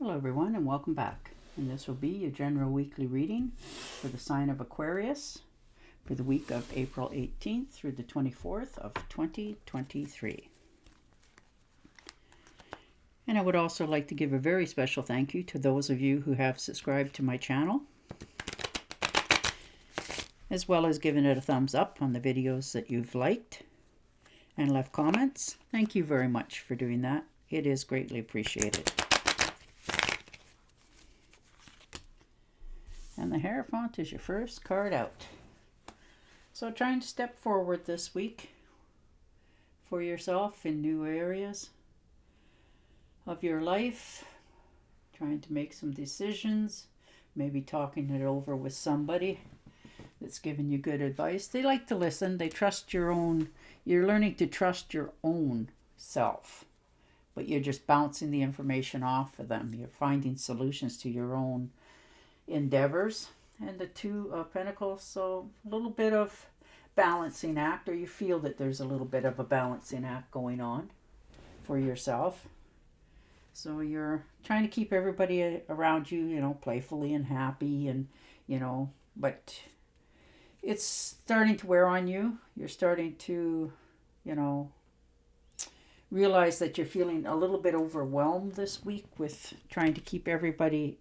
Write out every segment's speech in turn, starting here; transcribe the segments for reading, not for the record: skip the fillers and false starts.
Hello everyone and welcome back. And this will be your general weekly reading for the sign of Aquarius for the week of April 18th through the 24th of 2023. And I would also like to give a very special thank you to those of you who have subscribed to my channel, as well as given it a thumbs up on the videos that you've liked and left comments. Thank you very much for doing that. It is greatly appreciated. And the Hierophant is your first card out. So trying to step forward this week for yourself in new areas of your life. Trying to make some decisions. Maybe talking it over with somebody that's giving you good advice. They like to listen. They trust your own. You're learning to trust your own self. But you're just bouncing the information off of them. You're finding solutions to your own endeavors. And the Two of Pentacles, so a little bit of balancing act, or you feel that there's a little bit of a balancing act going on for yourself. So you're trying to keep everybody around you, playfully and happy, and but it's starting to wear on you. You're starting to realize that you're feeling a little bit overwhelmed this week with trying to keep everybody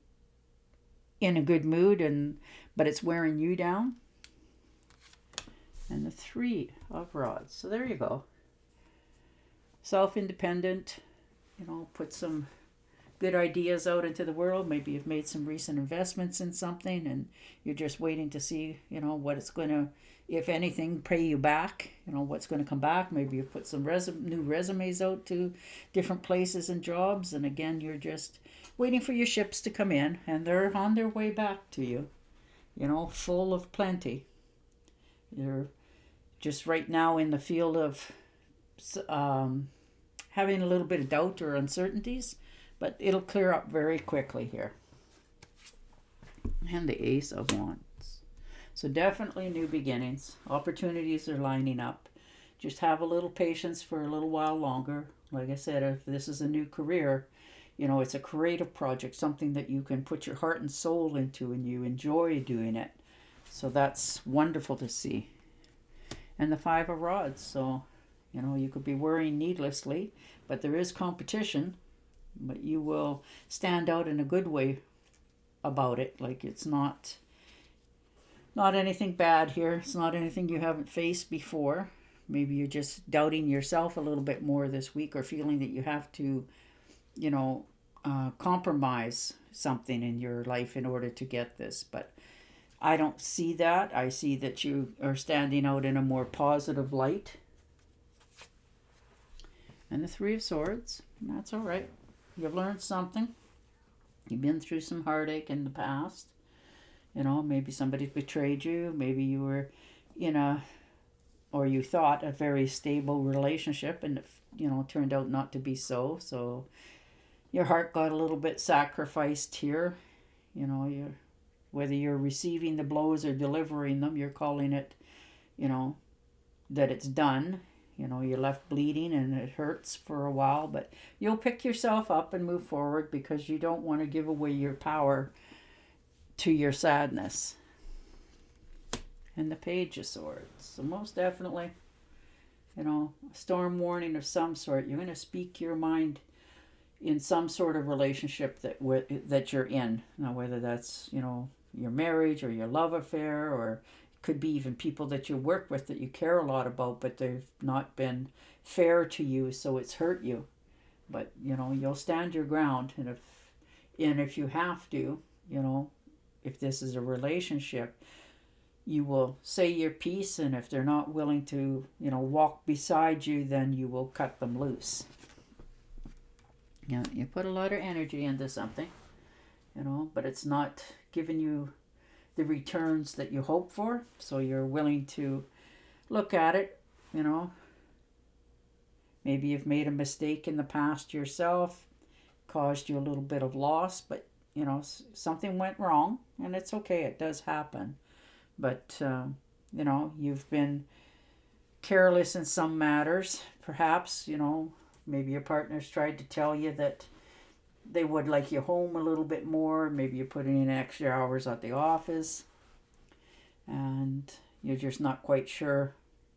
in a good mood, but it's wearing you down. And the Three of Rods. So there you go. Self-independent, put some good ideas out into the world. Maybe you've made some recent investments in something and you're just waiting to see, what it's going to, if anything, pay you back, what's going to come back. Maybe you put some new resumes out to different places and jobs. And again, you're just waiting for your ships to come in, and they're on their way back to you, full of plenty. You're just right now in the field of having a little bit of doubt or uncertainties, but it'll clear up very quickly here. And the Ace of Wands. So definitely new beginnings. Opportunities are lining up. Just have a little patience for a little while longer. Like I said, if this is a new career, it's a creative project, something that you can put your heart and soul into and you enjoy doing it. So that's wonderful to see. And the Five of Rods. So, you could be worrying needlessly, but there is competition, but you will stand out in a good way about it. Like it's not anything bad here. It's not anything you haven't faced before. Maybe you're just doubting yourself a little bit more this week, or feeling that you have to compromise something in your life in order to get this. But I don't see that. I see that you are standing out in a more positive light. And the Three of Swords. And that's all right. You've learned something. You've been through some heartache in the past. Maybe somebody betrayed you. Maybe you were or you thought a very stable relationship, and it turned out not to be so. So your heart got a little bit sacrificed here. Whether you're receiving the blows or delivering them, you're calling it, that it's done. You're left bleeding and it hurts for a while, but you'll pick yourself up and move forward because you don't want to give away your power to your sadness. And the Page of Swords. So most definitely, a storm warning of some sort. You're going to speak your mind in some sort of relationship that you're in. Now, whether that's, your marriage or your love affair, or it could be even people that you work with that you care a lot about, but they've not been fair to you, so it's hurt you. But, you'll stand your ground. And if you have to, if this is a relationship, you will say your piece, and if they're not willing to, walk beside you, then you will cut them loose. You put a lot of energy into something, but it's not giving you the returns that you hope for. So you're willing to look at it, Maybe you've made a mistake in the past yourself, caused you a little bit of loss, but, something went wrong, and it's okay. It does happen. But, you've been careless in some matters, perhaps, maybe your partner's tried to tell you that they would like you home a little bit more. Maybe you're putting in extra hours at the office and you're just not quite sure,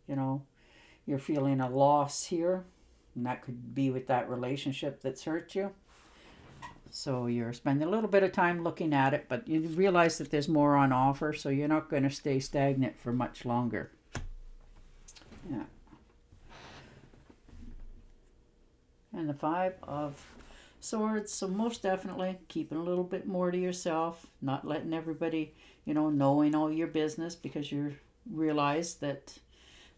you know, you're feeling a loss here. And that could be with that relationship that's hurt you. So you're spending a little bit of time looking at it, but you realize that there's more on offer, so you're not going to stay stagnant for much longer. Yeah. And the Five of Swords, so most definitely keeping a little bit more to yourself, not letting everybody, knowing all your business, because you realize that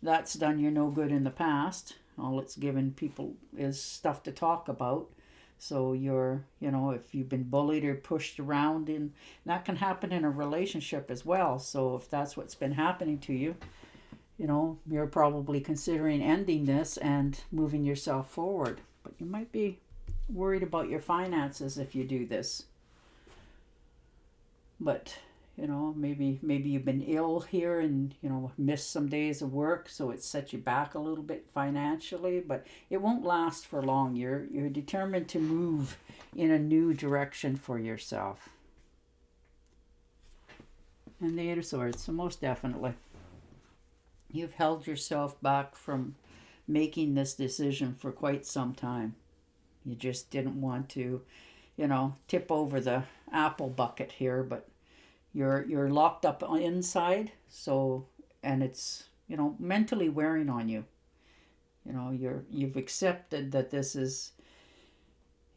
that's done you no good in the past. All it's given people is stuff to talk about. So you're, if you've been bullied or pushed around, and that can happen in a relationship as well. So if that's what's been happening to you, you're probably considering ending this and moving yourself forward. But you might be worried about your finances if you do this. But, maybe you've been ill here and, missed some days of work, so it set you back a little bit financially, but it won't last for long. You're determined to move in a new direction for yourself. And the Eight of Swords, so most definitely. You've held yourself back from making this decision for quite some time. You just didn't want to, tip over the apple bucket here, but you're locked up inside, so, and it's, mentally wearing on you. You've accepted that this is,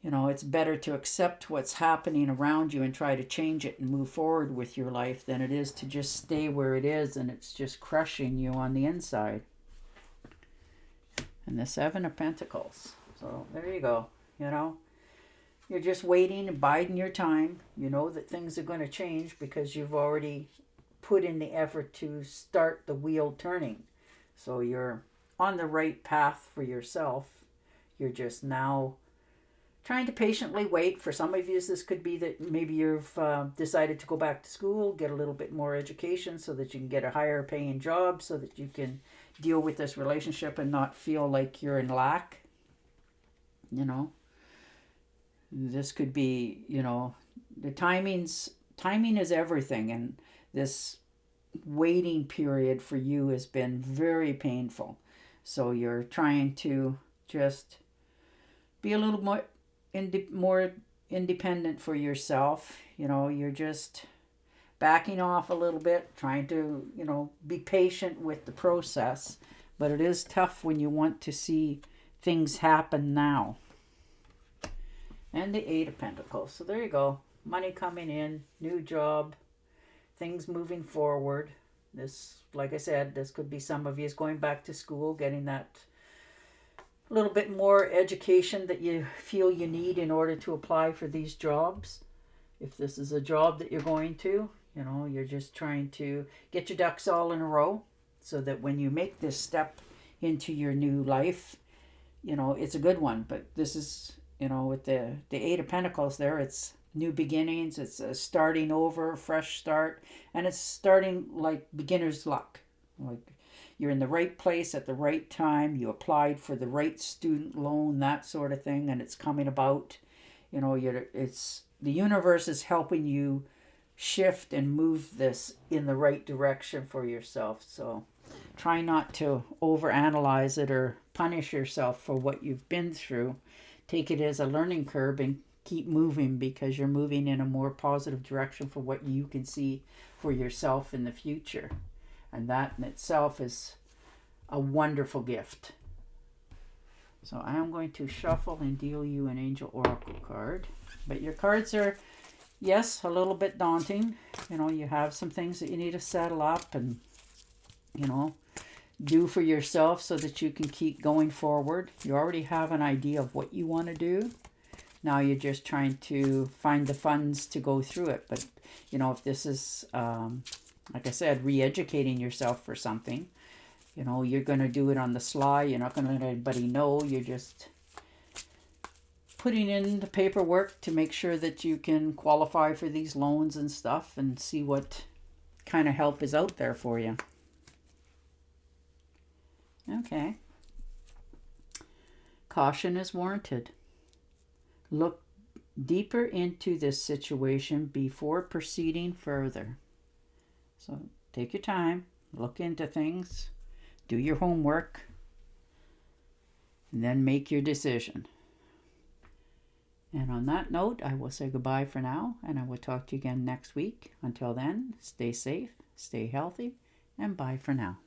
it's better to accept what's happening around you and try to change it and move forward with your life than it is to just stay where it is and it's just crushing you on the inside. And the Seven of Pentacles. So there you go. You're just waiting and biding your time. You know that things are going to change because you've already put in the effort to start the wheel turning. So you're on the right path for yourself. You're just now trying to patiently wait. For some of you, this could be that maybe you've decided to go back to school, get a little bit more education so that you can get a higher paying job, so that you can deal with this relationship and not feel like you're in lack. This could be, the timing is everything. And this waiting period for you has been very painful. So you're trying to just be a little more independent for yourself. You're just backing off a little bit, trying to, be patient with the process. But it is tough when you want to see things happen now. And the Eight of Pentacles. So there you go. Money coming in, new job, things moving forward. This, like I said, this could be some of you is going back to school, getting that little bit more education that you feel you need in order to apply for these jobs. If this is a job that you're going to, you're just trying to get your ducks all in a row so that when you make this step into your new life, it's a good one. But this is, with the Eight of Pentacles there, it's new beginnings, it's a starting over, fresh start, and it's starting like beginner's luck. Like you're in the right place at the right time, you applied for the right student loan, that sort of thing, and it's coming about. It's the universe is helping you shift and move this in the right direction for yourself. So try not to overanalyze it or punish yourself for what you've been through. Take it as a learning curve and keep moving, because you're moving in a more positive direction for what you can see for yourself in the future. And that in itself is a wonderful gift. So I am going to shuffle and deal you an Angel Oracle card. But your cards are, yes, a little bit daunting. You have some things that you need to settle up and, do for yourself so that you can keep going forward. You already have an idea of what you want to do. Now you're just trying to find the funds to go through it. But, if this is, like I said, re-educating yourself for something, you're going to do it on the sly. You're not going to let anybody know. You're just putting in the paperwork to make sure that you can qualify for these loans and stuff and see what kind of help is out there for you. Okay. Caution is warranted. Look deeper into this situation before proceeding further. So take your time, look into things, do your homework, and then make your decision. And on that note, I will say goodbye for now, and I will talk to you again next week. Until then, stay safe, stay healthy, and bye for now.